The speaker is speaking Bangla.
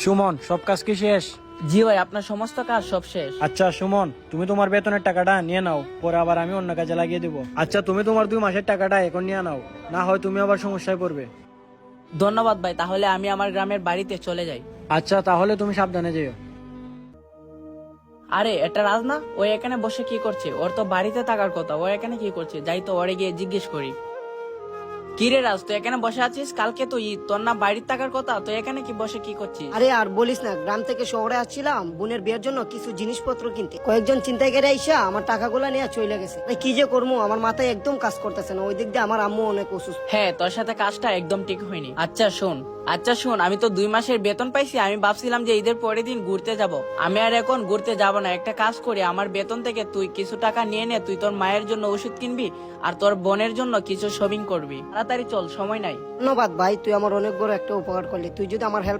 সুমন, সব কাজ কি শেষ? জি ভাই, আপনার সমস্ত কাজ সব শেষ। আচ্ছা সুমন, তুমি তোমার বেতনের টাকাটা নিয়ে নাও, পরে আবার আমি অন্য কাজে লাগিয়ে দেবো। আচ্ছা তুমি তোমার 2 মাসের টাকাটা এখন নিয়ে নাও, না হয় তুমি আবার সমস্যায় পড়বে। ধন্যবাদ ভাই, তাহলে আমি আমার গ্রামের বাড়িতে চলে যাই। আচ্ছা তাহলে তুমি সাবধানে যেও। আরে এটা রাজ না, ও এখানে বসে কি করছে? ওর তো বাড়িতে থাকার কথা, ও এখানে কি করছে? যাই তো ওরে গিয়ে জিজ্ঞেস করি। কি রে রাজ, তুই এখানে বসে আছিস? কালকে তো ঈদ, তোর না বাড়িতে থাকার কথা, তুই এখানে কি বসে কি করছিস? আরে আর বলিস না, গ্রাম থেকে শহরে আসছিলাম বোনের বিয়ের জন্য কিছু জিনিসপত্র কিনতে। কয়েকজন ছিনতাইকারী আইসা আমার টাকাগুলো নিয়ে চলে গেছে। আরে কি যে করবো, আমার মাথায় একদম কাজ করতেছে না। ওই দিক দিয়ে আমার আম্মু অনেক অসুস্থ। হ্যাঁ, তোর সাথে কাজটা একদম ঠিক হয়নি। আচ্ছা শোন, আমি তো 2 মাসের বেতন পাইছি। আমি ভাবছিলাম যে ঈদের পরের দিন ঘুরতে যাব। আমি আর এখন ঘুরতে যাব না। একটা কাজ করি, আমার বেতন থেকে তুই কিছু টাকা নিয়ে নে, তুই তোর মায়ের জন্য ওষুধ কিনবি আর তোর বোনের জন্য কিছু শপিং করবি। তাড়াতাড়ি চল, সময় নাই। ধন্যবাদ ভাই, তুই আমার অনেক বড় একটা উপকার করলি। তুই যদি আমার হেল্প